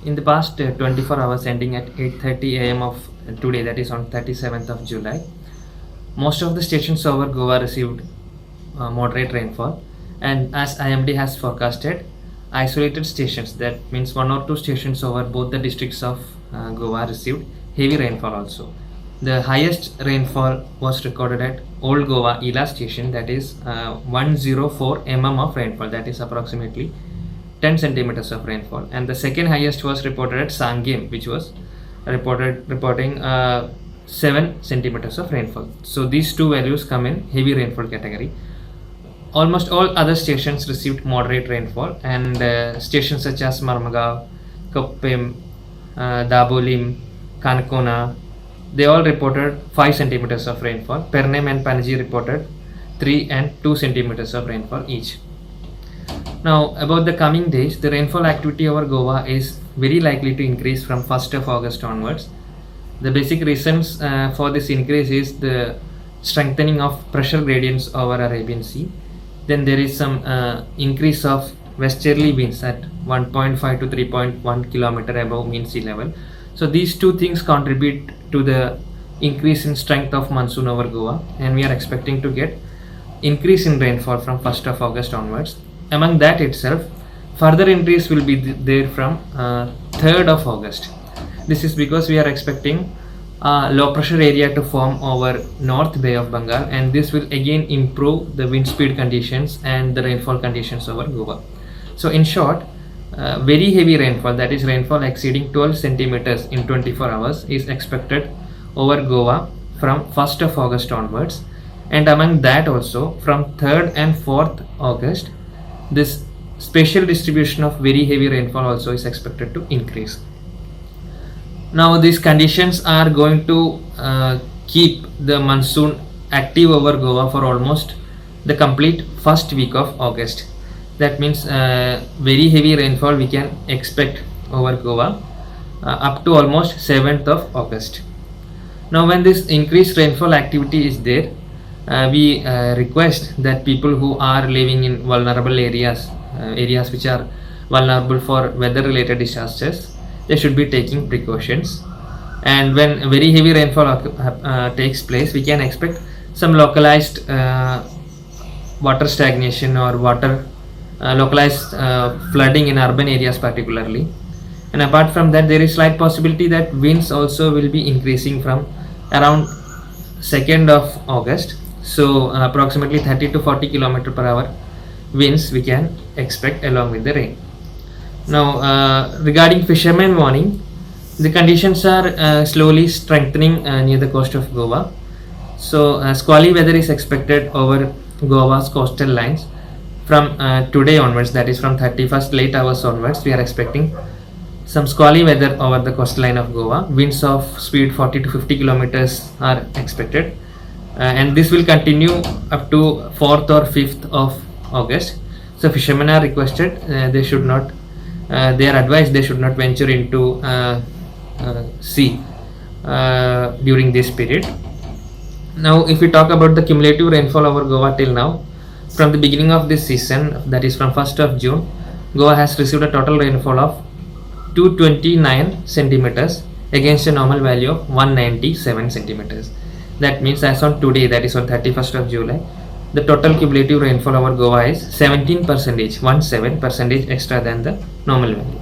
In the past 24 hours ending at 8:30 a.m. of today, that is on 37th of July, most of the stations over Goa received moderate rainfall, and as IMD has forecasted, isolated stations, that means one or two stations over both the districts of Goa received heavy rainfall also. The highest rainfall was recorded at Old Goa Ila station, that is 104 mm of rainfall, that is approximately 10 centimeters of rainfall, and the second highest was reported at Sangem, which was reporting 7 centimeters of rainfall. So these two values come in heavy rainfall category. Almost all other stations received moderate rainfall, and stations such as Marmagaon, Koppam, Dabolim, Kanakona, they all reported 5 centimeters of rainfall. Pernem and Panaji reported 3 and 2 centimeters of rainfall each. Now, about the coming days, the rainfall activity over Goa is very likely to increase from 1st of August onwards. The basic reasons for this increase is the strengthening of pressure gradients over Arabian Sea. Then there is some increase of westerly winds at 1.5 to 3.1 kilometer above mean sea level. So these two things contribute to the increase in strength of monsoon over Goa, and we are expecting to get increase in rainfall from 1st of August onwards. Among that itself, further increase will be there from 3rd of August. This is because we are expecting low pressure area to form over North Bay of Bengal, and this will again improve the wind speed conditions and the rainfall conditions over Goa. So in short, very heavy rainfall, that is rainfall exceeding 12 centimeters in 24 hours is expected over Goa from 1st of August onwards, and among that also from 3rd and 4th August, this spatial distribution of very heavy rainfall also is expected to increase. Now these conditions are going to keep the monsoon active over Goa for almost the complete first week of August. That means very heavy rainfall we can expect over Goa up to almost 7th of August. Now when this increased rainfall activity is there, we request that people who are living in vulnerable areas, areas which are vulnerable for weather related disasters, they should be taking precautions. And when very heavy rainfall takes place, we can expect some localized water stagnation or localized flooding in urban areas particularly. And apart from that, there is slight possibility that winds also will be increasing from around 2nd of August. So approximately 30 to 40 km per hour winds we can expect along with the rain. Now regarding fishermen warning, the conditions are slowly strengthening near the coast of Goa. So squally weather is expected over Goa's coastal lines from today onwards, that is from 31st late hours onwards. We are expecting some squally weather over the coastline of Goa. Winds of speed 40 to 50 kilometers are expected, and this will continue up to 4th or 5th of August. So fishermen are requested, they are advised they should not venture into sea during this period. Now if we talk about the cumulative rainfall over Goa till now, from the beginning of this season, that is from 1st of June, Goa has received a total rainfall of 229 centimeters against a normal value of 197 centimeters. That means as on today, that is on 31st of July, the total cumulative rainfall over Goa is 17%, 17% extra than the normal value.